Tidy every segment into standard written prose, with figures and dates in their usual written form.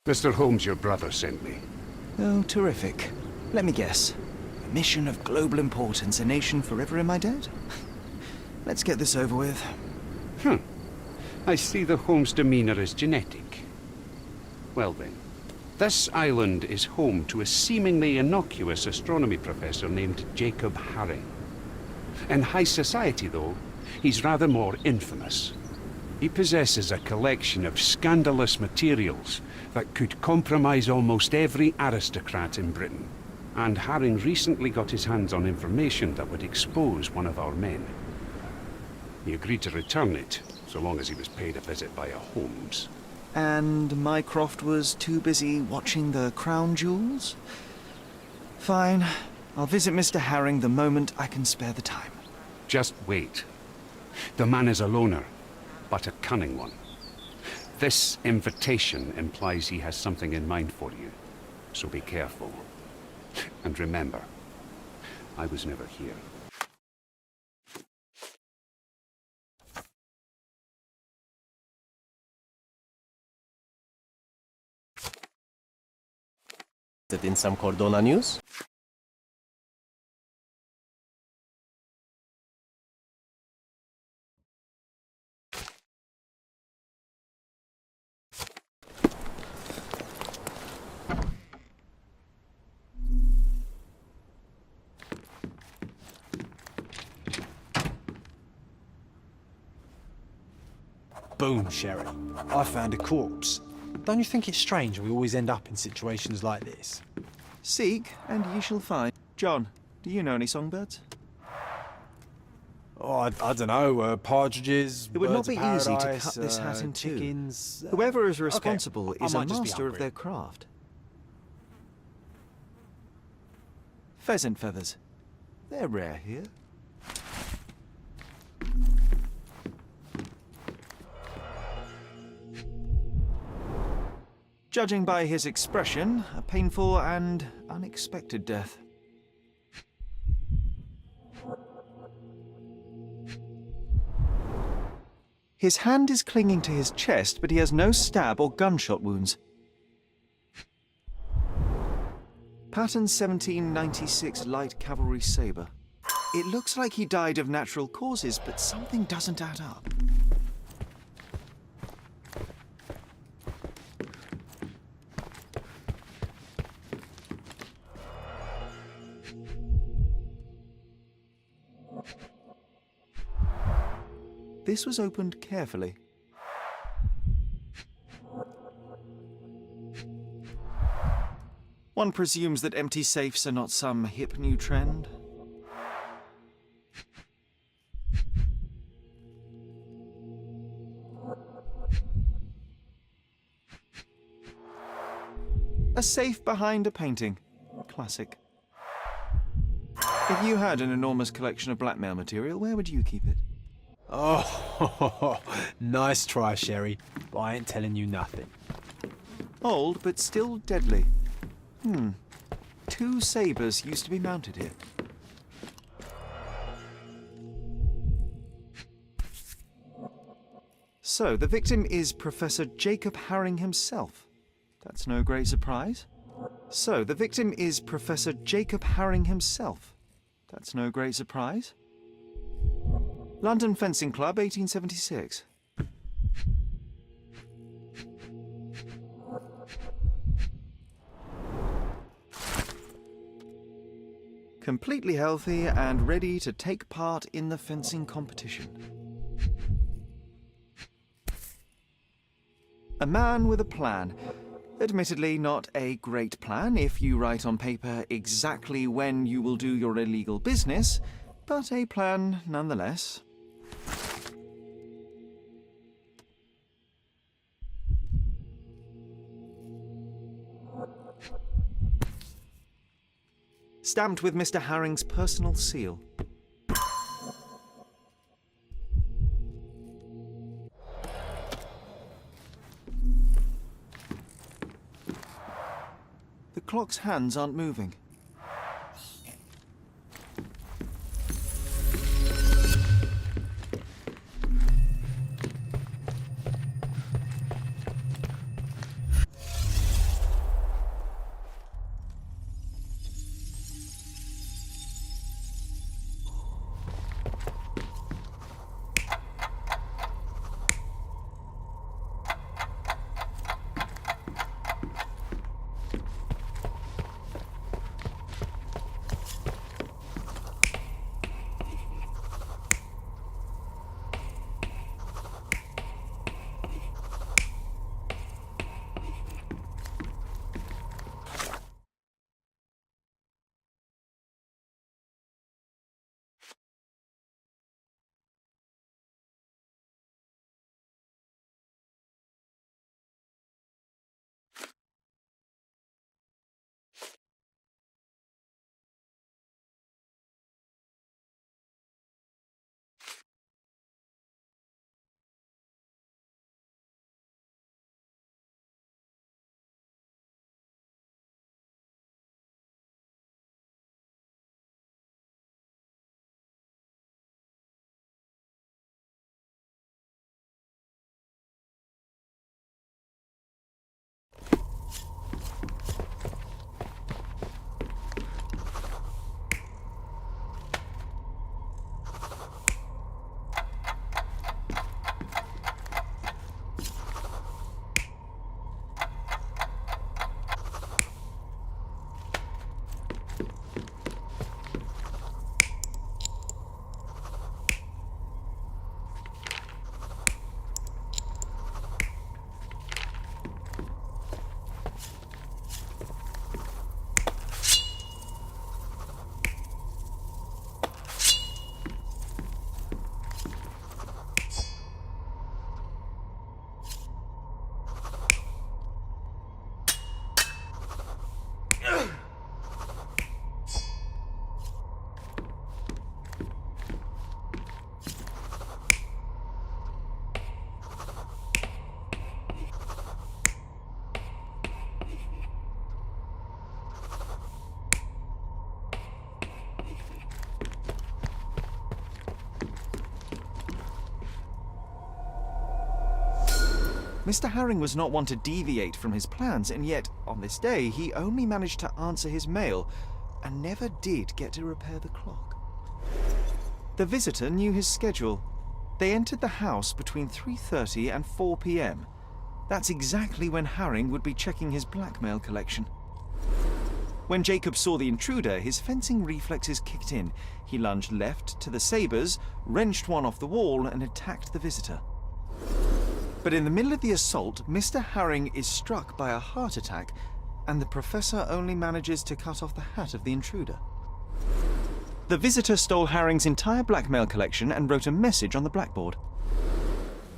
Mr. Holmes, your brother sent me. Oh, terrific. Let me guess. A mission of global importance, a nation forever in my debt? Let's get this over with. I see the Holmes demeanor is genetic. Well then, this island is home to a seemingly innocuous astronomy professor named Jacob Haring. In high society, though, he's rather more infamous. He possesses a collection of scandalous materials that could compromise almost every aristocrat in Britain. And Haring recently got his hands on information that would expose one of our men. He agreed to return it, so long as he was paid a visit by a Holmes. And Mycroft was too busy watching the crown jewels? Fine. I'll visit Mr. Haring the moment I can spare the time. Just wait. The man is a loner, but a cunning one. This invitation implies he has something in mind for you, so be careful. And remember, I was never here. In some Koordóna news? Boom, Sherry. I found a corpse. Don't you think it's strange we always end up in situations like this? Seek, and ye shall find. John, do you know any songbirds? Oh, I don't know, partridges, It would not birds of be easy to paradise, cut this hat in two. chickens. Whoever is responsible okay. is I a might just be master of hungry. their craft. Pheasant feathers. They're rare here. Judging by his expression, a painful and unexpected death. His hand is clinging to his chest, but he has no stab or gunshot wounds. Pattern 1796 light cavalry saber. It looks like he died of natural causes, but something doesn't add up. This was opened carefully. One presumes that empty safes are not some hip new trend. A safe behind a painting. Classic. If you had an enormous collection of blackmail material, where would you keep it? Oh, nice try, Sherry, but I ain't telling you nothing. Old, but still deadly. 2 sabers used to be mounted here. So, the victim is Professor Jacob Haring himself. That's no great surprise. So, the victim is Professor Jacob Haring himself. That's no great surprise. London Fencing Club, 1876. Completely healthy and ready to take part in the fencing competition. A man with a plan. Admittedly not a great plan if you write on paper exactly when you will do your illegal business, but a plan nonetheless. Stamped with Mr. Haring's personal seal. The clock's hands aren't moving. Mr. Herring was not one to deviate from his plans, and yet, on this day, he only managed to answer his mail and never did get to repair the clock. The visitor knew his schedule. They entered the house between 3:30 and 4 p.m. That's exactly when Herring would be checking his blackmail collection. When Jacob saw the intruder, his fencing reflexes kicked in. He lunged left to the sabres, wrenched one off the wall, and attacked the visitor. But in the middle of the assault, Mr. Herring is struck by a heart attack, and the professor only manages to cut off the hat of the intruder. The visitor stole Herring's entire blackmail collection and wrote a message on the blackboard.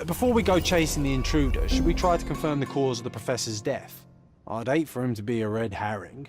Before we go chasing the intruder, should we try to confirm the cause of the professor's death? I'd hate for him to be a red herring.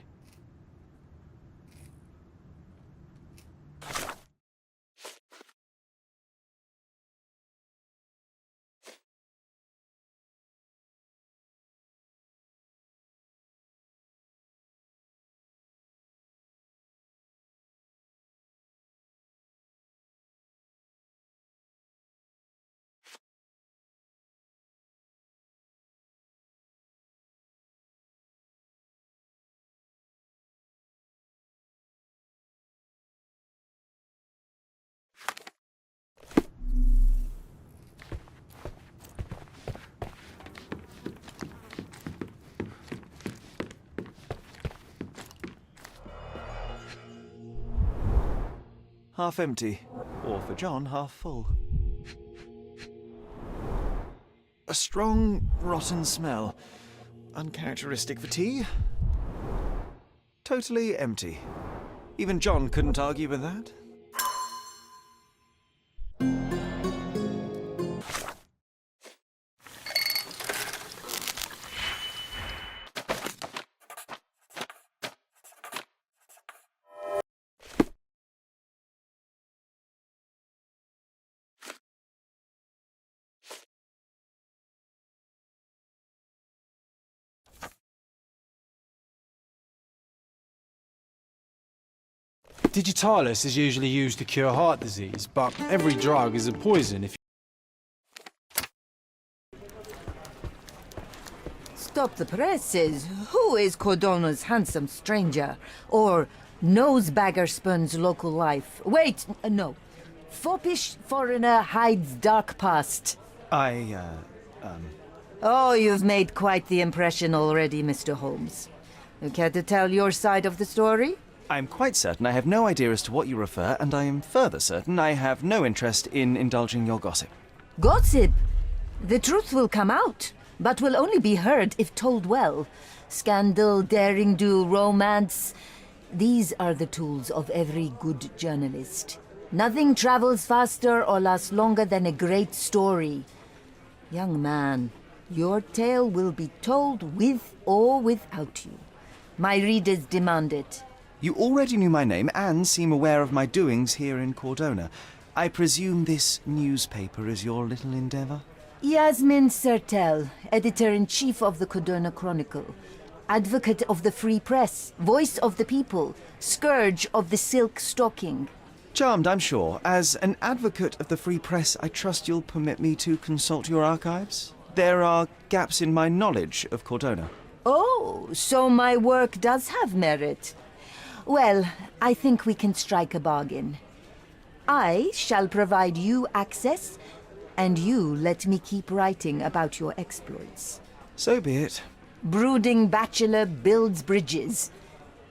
Half empty, or for John, half full. A strong, rotten smell. Uncharacteristic for tea. Totally empty. Even John couldn't argue with that. Digitalis is usually used to cure heart disease, but every drug is a poison if Stop the presses. Who is Courdona's handsome stranger? Or Nosebaggerspun's local life? Wait, no. Foppish foreigner hides dark past. Oh, you've made quite the impression already, Mr. Holmes. You care to tell your side of the story? I'm quite certain I have no idea as to what you refer, and I am further certain I have no interest in indulging your gossip. Gossip? The truth will come out, but will only be heard if told well. Scandal, daring-do, romance. These are the tools of every good journalist. Nothing travels faster or lasts longer than a great story. Young man, your tale will be told with or without you. My readers demand it. You already knew my name and seem aware of my doings here in Courdona. I presume this newspaper is your little endeavour? Yasmin Sertel, editor-in-chief of the Courdona Chronicle. Advocate of the free press, voice of the people, scourge of the silk stocking. Charmed, I'm sure. As an advocate of the free press, I trust you'll permit me to consult your archives? There are gaps in my knowledge of Courdona. Oh, so my work does have merit. Well, I think we can strike a bargain. I shall provide you access, and you let me keep writing about your exploits. So be it. Brooding bachelor builds bridges.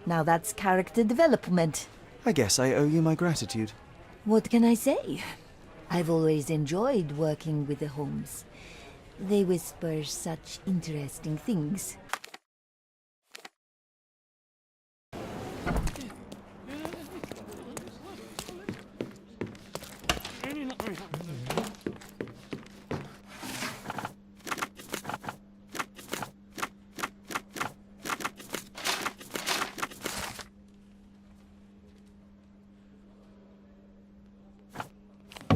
Now that's character development. I guess I owe you my gratitude. What can I say? I've always enjoyed working with the Holmes. They whisper such interesting things.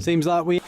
seems like we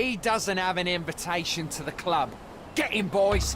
He doesn't have an invitation to the club. Get him, boys!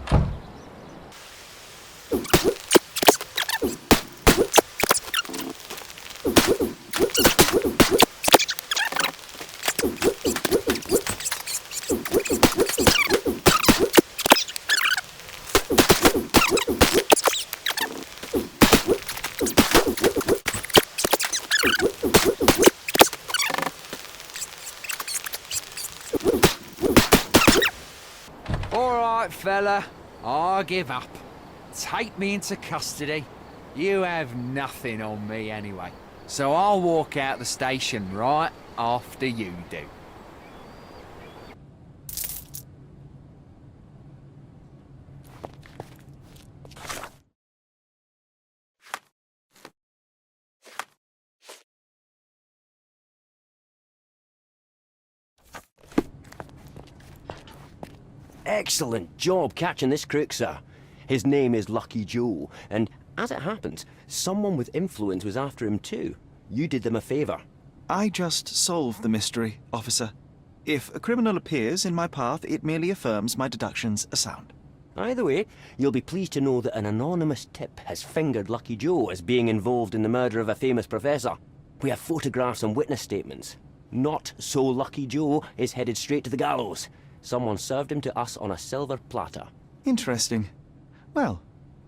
Fella, I give up. Take me into custody. You have nothing on me anyway. So I'll walk out the station right after you do. Excellent job catching this crook, sir. His name is Lucky Joe, and as it happens, someone with influence was after him too. You did them a favour. I just solved the mystery, officer. If a criminal appears in my path, it merely affirms my deductions are sound. Either way, you'll be pleased to know that an anonymous tip has fingered Lucky Joe as being involved in the murder of a famous professor. We have photographs and witness statements. Not so Lucky Joe is headed straight to the gallows. Someone served him to us on a silver platter. Interesting. Well,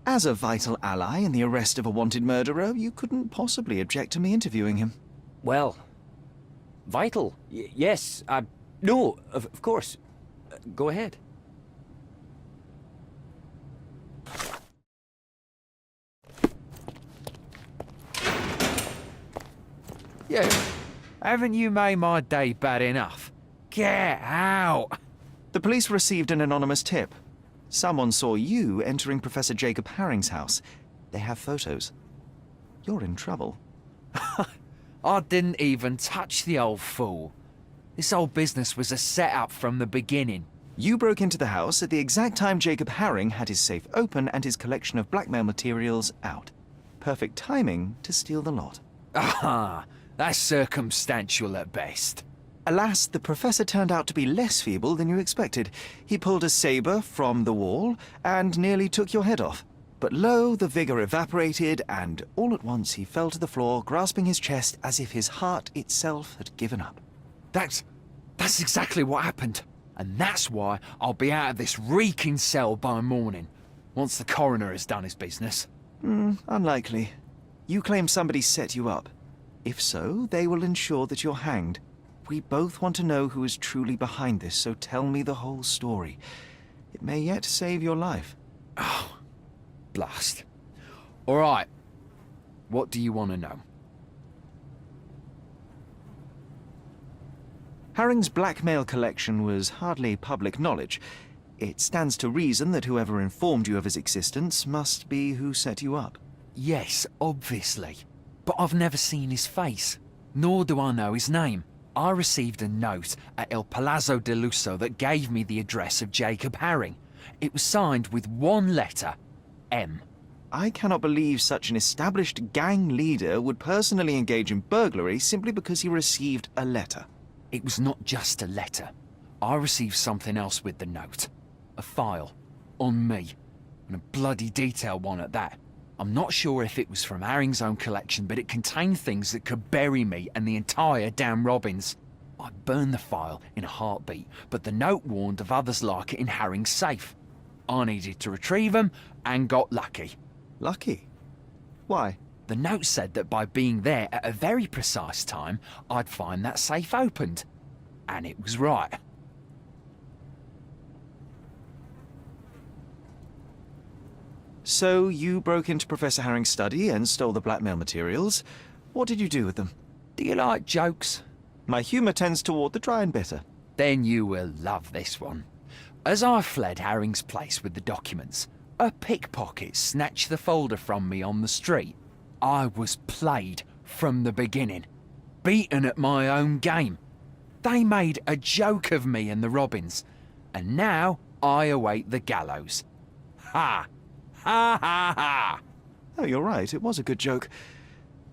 as a vital ally in the arrest of a wanted murderer, you couldn't possibly object to me interviewing him. Well, vital? Yes, no, of course. Go ahead. You, haven't you made my day bad enough? Get out! The police received an anonymous tip. Someone saw you entering Professor Jacob Haring's house. They have photos. You're in trouble. I didn't even touch the old fool. This whole business was a setup from the beginning. You broke into the house at the exact time Jacob Haring had his safe open and his collection of blackmail materials out. Perfect timing to steal the lot. Ah, that's circumstantial at best. Alas, the professor turned out to be less feeble than you expected. He pulled a saber from the wall and nearly took your head off. But lo, the vigor evaporated, and all at once he fell to the floor, grasping his chest as if his heart itself had given up. That's exactly what happened. And that's why I'll be out of this reeking cell by morning, once the coroner has done his business. Unlikely. You claim somebody set you up. If so, they will ensure that you're hanged. We both want to know who is truly behind this, so tell me the whole story. It may yet save your life. Oh, blast. All right. What do you want to know? Haring's blackmail collection was hardly public knowledge. It stands to reason that whoever informed you of his existence must be who set you up. Yes, obviously. But I've never seen his face, nor do I know his name. I received a note at El Palazzo de Lusso that gave me the address of Jacob Haring. It was signed with one letter, M. I cannot believe such an established gang leader would personally engage in burglary simply because he received a letter. It was not just a letter. I received something else with the note. A file. On me. And a bloody detailed one at that. I'm not sure if it was from Haring's own collection, but it contained things that could bury me and the entire damn Robbins. I burned the file in a heartbeat, but the note warned of others like it in Haring's safe. I needed to retrieve them, and got lucky. Lucky? Why? The note said that by being there at a very precise time, I'd find that safe opened. And it was right. So you broke into Professor Haring's study and stole the blackmail materials. What did you do with them? Do you like jokes? My humour tends toward the dry and bitter. Then you will love this one. As I fled Haring's place with the documents, a pickpocket snatched the folder from me on the street. I was played from the beginning, beaten at my own game. They made a joke of me and the Robbins, and now I await the gallows. Ha! Ha ha ha! Oh, you're right, it was a good joke.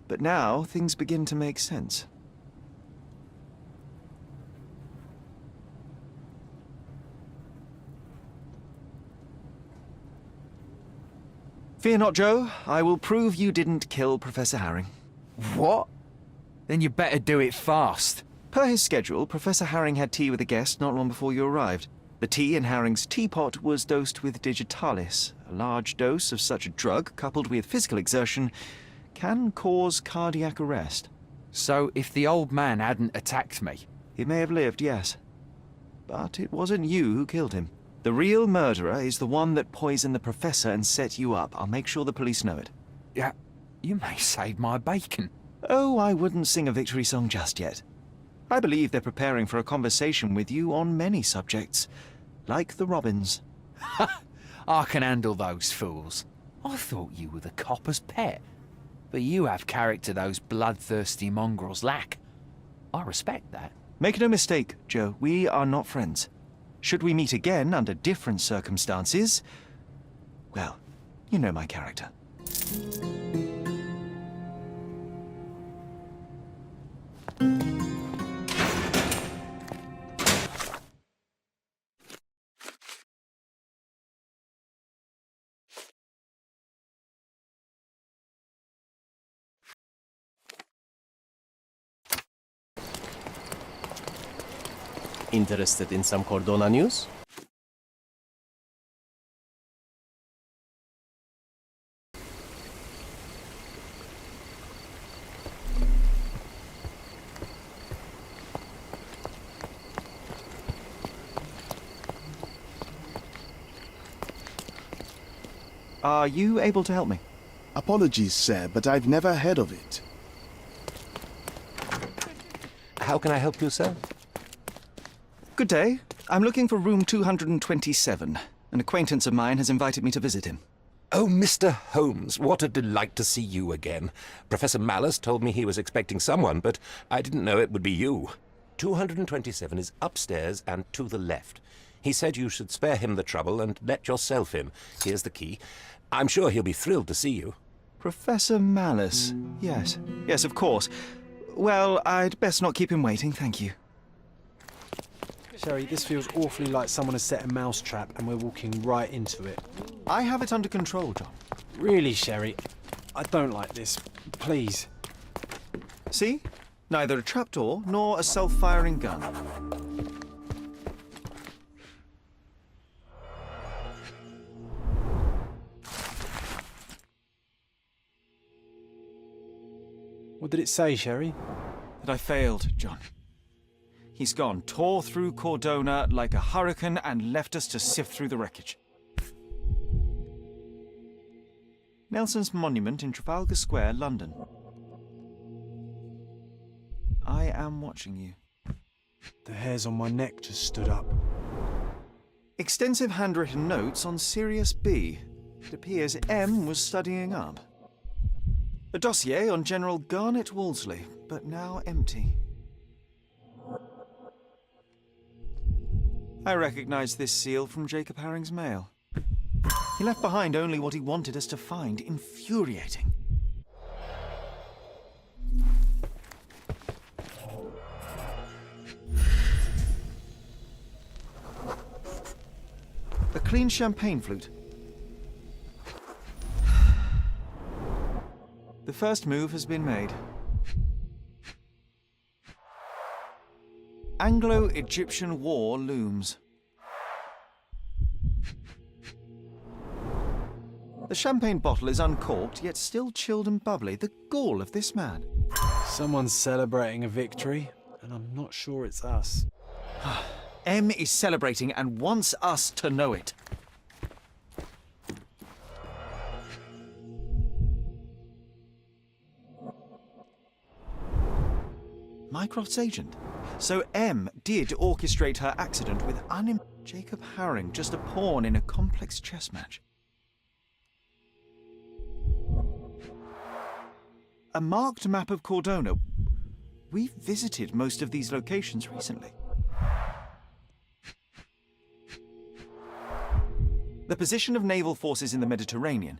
But now things begin to make sense. Fear not, Joe. I will prove you didn't kill Professor Harring. What? Then you better do it fast. Per his schedule, Professor Harring had tea with a guest not long before you arrived. The tea in Harring's teapot was dosed with digitalis. A large dose of such a drug, coupled with physical exertion, can cause cardiac arrest. So if the old man hadn't attacked me... He may have lived, yes. But it wasn't you who killed him. The real murderer is the one that poisoned the professor and set you up. I'll make sure the police know it. Yeah, you may save my bacon. Oh, I wouldn't sing a victory song just yet. I believe they're preparing for a conversation with you on many subjects, like the robins. I can handle those fools. I thought you were the copper's pet. But you have character those bloodthirsty mongrels lack. I respect that. Make no mistake, Joe, we are not friends. Should we meet again under different circumstances, well, you know my character. Interested in some Kourdona news? Are you able to help me? Apologies, sir, but I've never heard of it. How can I help you, sir? Good day. I'm looking for room 227. An acquaintance of mine has invited me to visit him. Oh, Mr. Holmes, what a delight to see you again. Professor Malice told me he was expecting someone, but I didn't know it would be you. 227 is upstairs and to the left. He said you should spare him the trouble and let yourself in. Here's the key. I'm sure he'll be thrilled to see you. Professor Malice. Yes. Yes, of course. Well, I'd best not keep him waiting, thank you. Sherry, this feels awfully like someone has set a mousetrap and we're walking right into it. I have it under control, John. Really, Sherry? I don't like this. Please. See? Neither a trapdoor nor a self-firing gun. What did it say, Sherry? That I failed, John. He's gone, tore through Kourdona like a hurricane and left us to sift through the wreckage. Nelson's monument in Trafalgar Square, London. I am watching you. The hairs on my neck just stood up. Extensive handwritten notes on Sirius B. It appears M was studying up. A dossier on General Garnet Wolseley, but now empty. I recognize this seal from Jacob Harring's mail. He left behind only what he wanted us to find. Infuriating. A clean champagne flute. The first move has been made. Anglo-Egyptian war looms. The champagne bottle is uncorked, yet still chilled and bubbly. The gall of this man. Someone's celebrating a victory, and I'm not sure it's us. M is celebrating and wants us to know it. Mycroft's agent. So M did orchestrate her accident with Jacob Harring, just a pawn in a complex chess match. A marked map of Kourdona. We've visited most of these locations recently. The position of naval forces in the Mediterranean.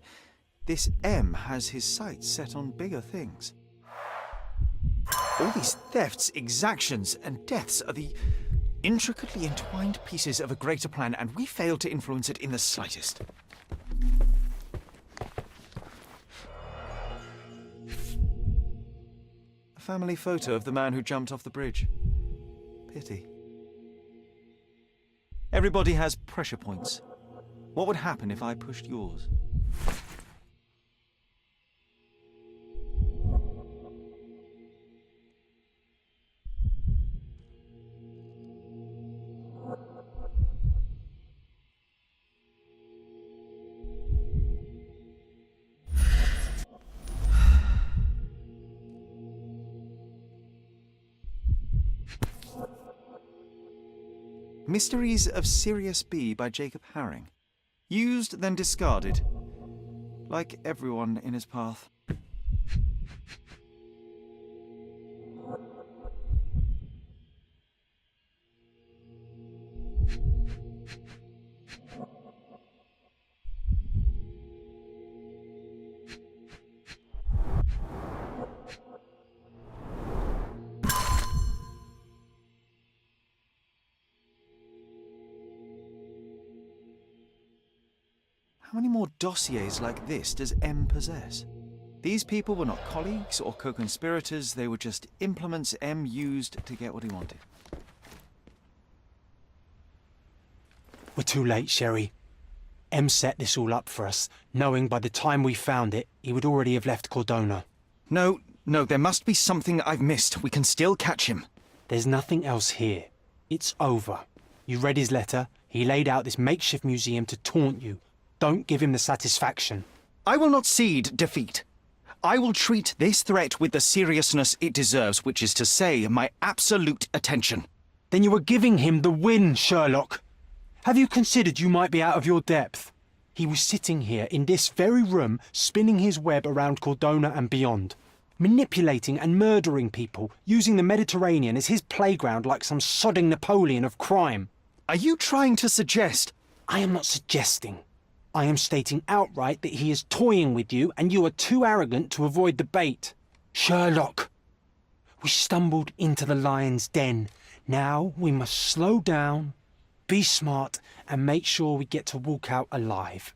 This M has his sights set on bigger things. All these thefts, exactions, and deaths are the intricately entwined pieces of a greater plan, and we failed to influence it in the slightest. family photo of the man who jumped off the bridge. Pity. Everybody has pressure points. What would happen if I pushed yours? Mysteries of Sirius B by Jacob Haring. Used, then discarded. Like everyone in his path. How many more dossiers like this does M possess? These people were not colleagues or co-conspirators, they were just implements M used to get what he wanted. We're too late, Sherry. M set this all up for us, knowing by the time we found it, he would already have left Kourdona. No, there must be something I've missed. We can still catch him. There's nothing else here. It's over. You read his letter. He laid out this makeshift museum to taunt you. Don't give him the satisfaction. I will not cede defeat. I will treat this threat with the seriousness it deserves, which is to say, my absolute attention. Then you were giving him the win, Sherlock. Have you considered you might be out of your depth? He was sitting here in this very room, spinning his web around Kourdona and beyond, manipulating and murdering people, using the Mediterranean as his playground like some sodding Napoleon of crime. Are you trying to suggest? I am not suggesting. I am stating outright that he is toying with you and you are too arrogant to avoid the bait. Sherlock, we stumbled into the lion's den. Now we must slow down, be smart, and make sure we get to walk out alive.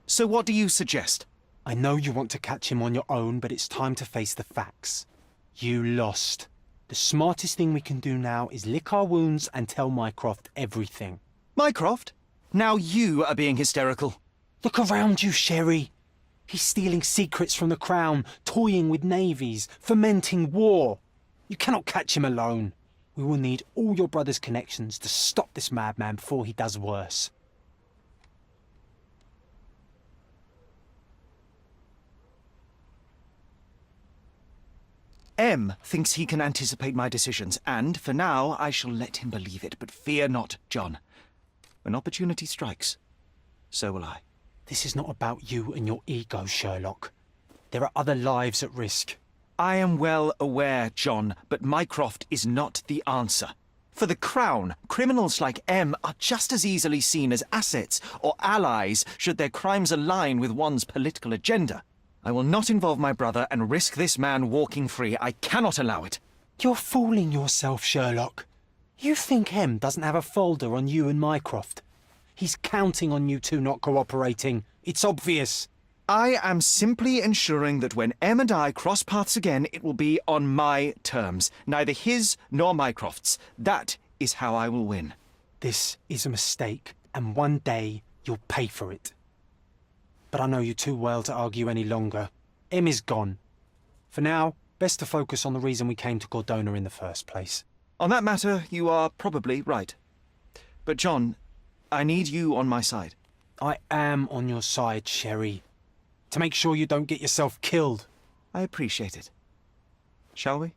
So what do you suggest? I know you want to catch him on your own, but it's time to face the facts. You lost. The smartest thing we can do now is lick our wounds and tell Mycroft everything. Mycroft? Now you are being hysterical. Look around you, Sherry. He's stealing secrets from the Crown, toying with navies, fomenting war. You cannot catch him alone. We will need all your brother's connections to stop this madman before he does worse. M thinks he can anticipate my decisions, and for now I shall let him believe it. But fear not, John. When opportunity strikes, so will I. This is not about you and your ego, Sherlock. There are other lives at risk. I am well aware, John, but Mycroft is not the answer. For the Crown, criminals like M are just as easily seen as assets or allies should their crimes align with one's political agenda. I will not involve my brother and risk this man walking free. I cannot allow it. You're fooling yourself, Sherlock. You think M doesn't have a folder on you and Mycroft? He's counting on you two not cooperating. It's obvious. I am simply ensuring that when M and I cross paths again, it will be on my terms. Neither his nor Mycroft's. That is how I will win. This is a mistake, and one day you'll pay for it. But I know you too well to argue any longer. M is gone. For now, best to focus on the reason we came to Kourdona in the first place. On that matter, you are probably right. But John, I need you on my side. I am on your side, Sherry. To make sure you don't get yourself killed. I appreciate it. Shall we?